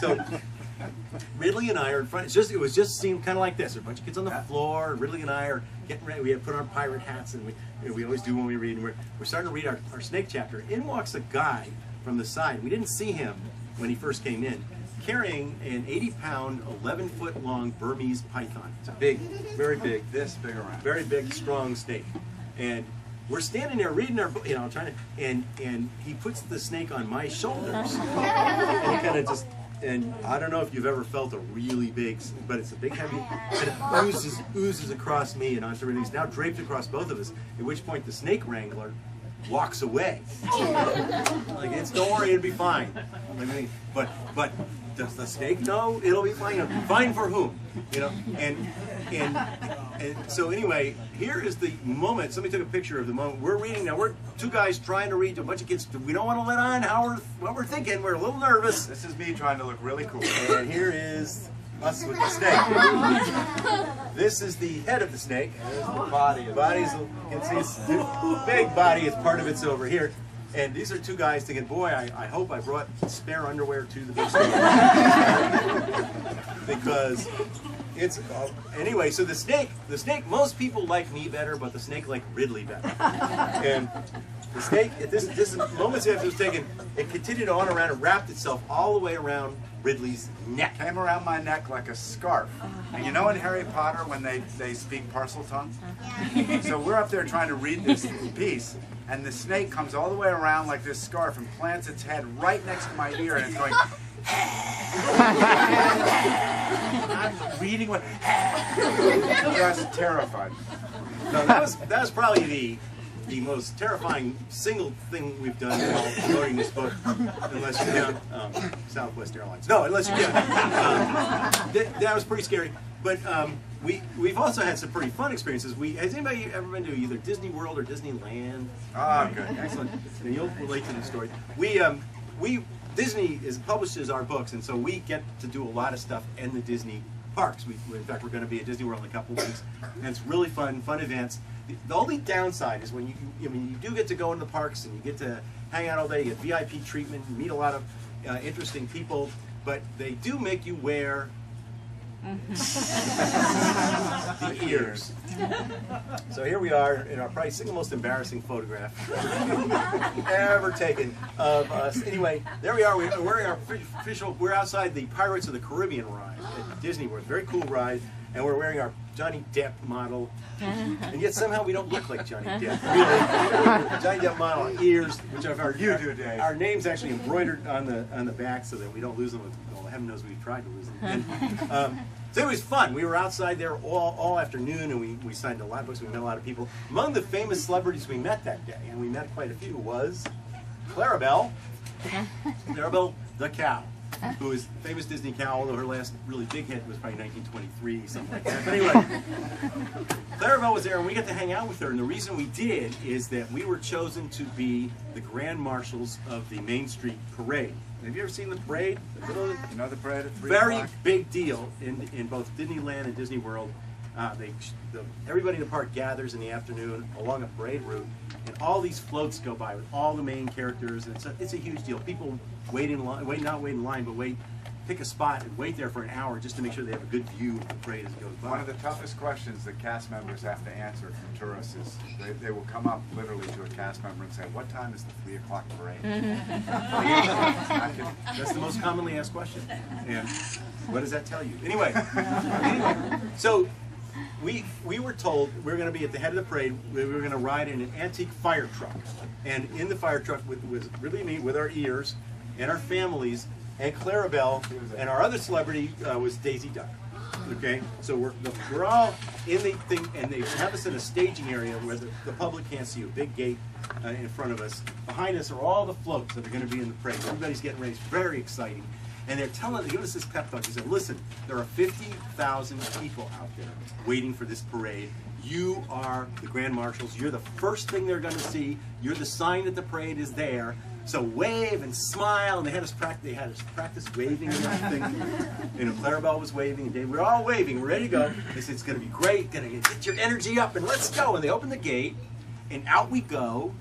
So Ridley and I are in front. It was just seemed kind of like this. There are a bunch of kids on the floor. Ridley and I are getting ready. We have put on pirate hats, and we always do when we read. And we're starting to read our snake chapter. In walks a guy from the side. We didn't see him when he first came in, carrying an 80-pound, 11-foot-long Burmese python. It's a big, very big, this big around, very big, strong snake. And we're standing there reading our book, trying to, and he puts the snake on my shoulders, and he kind of just. And I don't know if you've ever felt a really big, but it's a big, heavy, and it oozes across me and onto Ridley. It's now draped across both of us, at which point the snake wrangler walks away. Like, don't worry, it'll be fine. But does the snake know it'll be fine? Fine for whom? And so anyway, here is the moment. Somebody took a picture of the moment. We're reading now. We're two guys trying to read to a bunch of kids. We don't want to let on what we're thinking. We're a little nervous. This is me trying to look really cool. And here is us with the snake. This is the head of the snake. There's the body. The body's, you can see it's the big body. Is part of it's over here. And these are two guys thinking, boy, I hope I brought spare underwear to the big snake. Because it's, anyway, so the snake, most people like me better, but the snake liked Ridley better. And the snake, at this moments after it was taken, it continued on around and wrapped itself all the way around Ridley's neck. Came around my neck like a scarf. And you know in Harry Potter when they speak parcel tongue? So we're up there trying to read this piece, and the snake comes all the way around like this scarf and plants its head right next to my ear, and it's going... I'm reading what... Just terrified. No, that was probably the most terrifying single thing we've done while promoting this book, unless you count Southwest Airlines. No, unless you count. That was pretty scary. But we've also had some pretty fun experiences. Has anybody ever been to either Disney World or Disneyland? Ah, good, excellent. And you'll relate to the story. Disney publishes our books, and so we get to do a lot of stuff in the Disney parks. In fact, we're going to be at Disney World in a couple of weeks, and it's really fun events. The only downside is when you do get to go into the parks and you get to hang out all day, you get VIP treatment, you meet a lot of interesting people, but they do make you wear the ears. So here we are in our probably single most embarrassing photograph ever taken of us. Anyway, there we are. We're wearing our official. We're outside the Pirates of the Caribbean ride at Disney World. Very cool ride, and we're wearing our Johnny Depp model. And yet somehow we don't look like Johnny Depp. Really, Johnny Depp model ears, which are our names actually embroidered on the back so that we don't lose them. Well, heaven knows we tried to lose them. And, so it was fun. We were outside there all afternoon, and we signed a lot of books. We met a lot of people. Among the famous celebrities we met that day, and we met quite a few, was Clarabelle the cow, who is a famous Disney cow, although her last really big hit was probably 1923, something like that. But anyway, Clarabelle was there, and we got to hang out with her. And the reason we did is that we were chosen to be the grand marshals of the Main Street Parade. Have you ever seen the parade? You know the parade at 3 Very o'clock? big deal in both Disneyland and Disney World. Everybody in the park gathers in the afternoon along a parade route, and all these floats go by with all the main characters. And it's a huge deal. People not wait in line, but pick a spot and wait there for an hour just to make sure they have a good view of the parade as it goes by. One of the toughest questions that cast members have to answer from tourists is they will come up literally to a cast member and say, "What time is the 3 o'clock parade?" That's the most commonly asked question. And what does that tell you? Anyway, so we were told we were going to be at the head of the parade. We were going to ride in an antique fire truck, and in the fire truck was really me with our ears and our families. And Clarabelle, and our other celebrity was Daisy Duck. Okay, so we're all in the thing, and they have us in a staging area where the public can't see you. A big gate in front of us. Behind us are all the floats that are going to be in the parade. Everybody's getting ready. It's very exciting. And they give us this pep talk. They said, "Listen, there are 50,000 people out there waiting for this parade. You are the grand marshals. You're the first thing they're going to see. You're the sign that the parade is there. So wave and smile." And they had us practice waving and everything. Clarabelle was waving, and Dave, we're all waving. We're ready to go. They said, "It's going to be great. Going to get your energy up, and let's go." And they opened the gate, and out we go.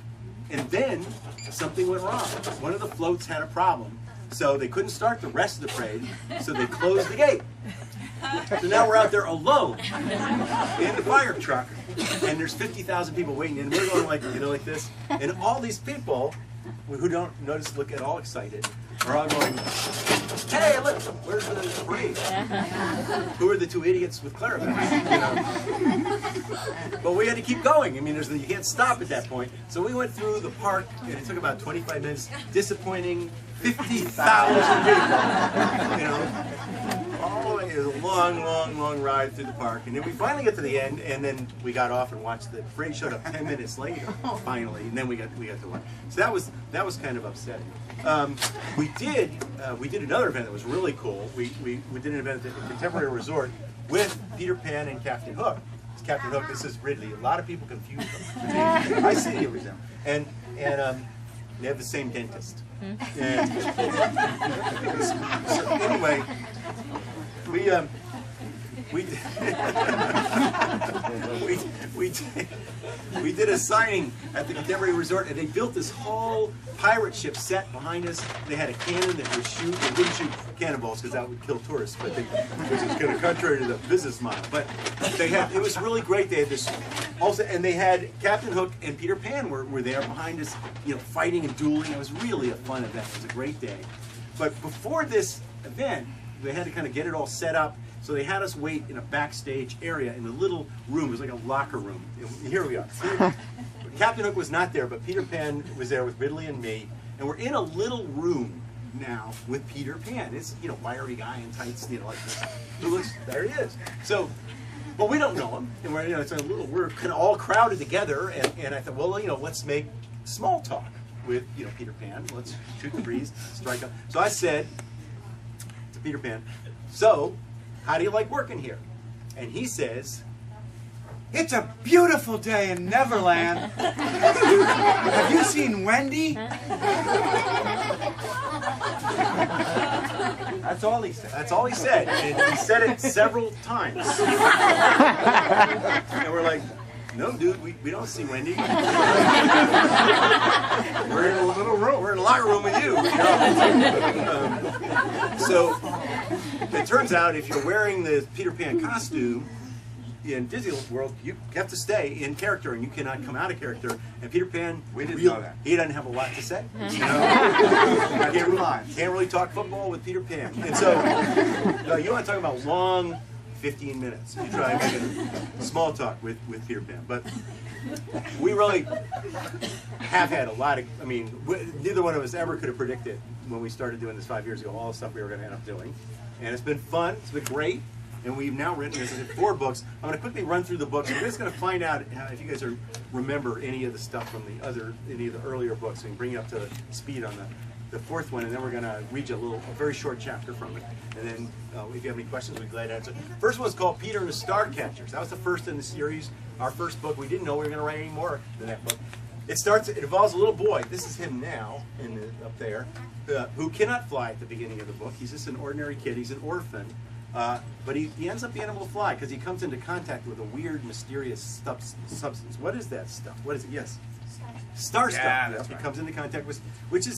And then something went wrong. One of the floats had a problem. So they couldn't start the rest of the parade, so they closed the gate. So now we're out there alone in the fire truck, and there's 50,000 people waiting, and we're going like, like this. And all these people who don't notice look at all excited are all going, hey, look, where's the parade? Who are the two idiots with clarinets? But we had to keep going. I mean, you can't stop at that point. So we went through the park, and it took about 25 minutes, disappointing 50,000 people, all the way. It was a long, long, long ride through the park, and then we finally get to the end, and then we got off and watched the parade. Showed up 10 minutes later, finally, and then we got to watch. So that was kind of upsetting. We did another event that was really cool. We did an event at the Contemporary Resort with Peter Pan and Captain Hook. It's Captain Hook. This is Ridley. A lot of people confuse them. I see you, and they have the same dentist. And so anyway, we did a signing at the Contemporary Resort, and they built this whole pirate ship set behind us. They had a cannon that would shoot. They didn't shoot cannonballs because that would kill tourists, but which is kind of contrary to the business model. But it was really great. They had this also, and they had Captain Hook and Peter Pan were there behind us, fighting and dueling. It was really a fun event. It was a great day. But before this event, they had to kind of get it all set up. So they had us wait in a backstage area in a little room. It was like a locker room. Here we are. Captain Hook was not there, but Peter Pan was there with Ridley and me. And we're in a little room now with Peter Pan. It's, wiry guy in tights, like this. Who looks, there he is. So, but we don't know him. And we're kind of all crowded together. And I thought, well, let's make small talk with, Peter Pan. Let's shoot the breeze, strike up. So I said to Peter Pan, so, how do you like working here? And he says, it's a beautiful day in Neverland. Have you seen Wendy? That's all he said. That's all he said. And he said it several times. And we're like, no, dude, we don't see Wendy. We're in a little room. We're in a locker room with you. So it turns out if you're wearing the Peter Pan costume in Disney World, you have to stay in character and you cannot come out of character. And Peter Pan, we didn't know that. He doesn't have a lot to say. Can't really talk football with Peter Pan. And so you want to talk about long 15 minutes. You try making small talk with Peter Pan. But we really have had a lot of, neither one of us ever could have predicted when we started doing this 5 years ago, all the stuff we were going to end up doing. And it's been fun, it's been great, and we've now written 4 books. I'm going to quickly run through the books. We're just going to find out if you guys remember any of the stuff from any of the earlier books, and bring you up to speed on the 4th one, and then we're going to read you a very short chapter from it. And then if you have any questions, we'd be glad to answer. First one's called Peter and the Starcatchers. That was the first in the series, our first book. We didn't know we were going to write any more than that book. It involves a little boy. This is him now, up there, who cannot fly at the beginning of the book. He's just an ordinary kid. He's an orphan. But he ends up being able to fly because he comes into contact with a weird, mysterious substance. What is that stuff? What is it? Yes? Star stuff. Yeah, that's He right. comes into contact with, which is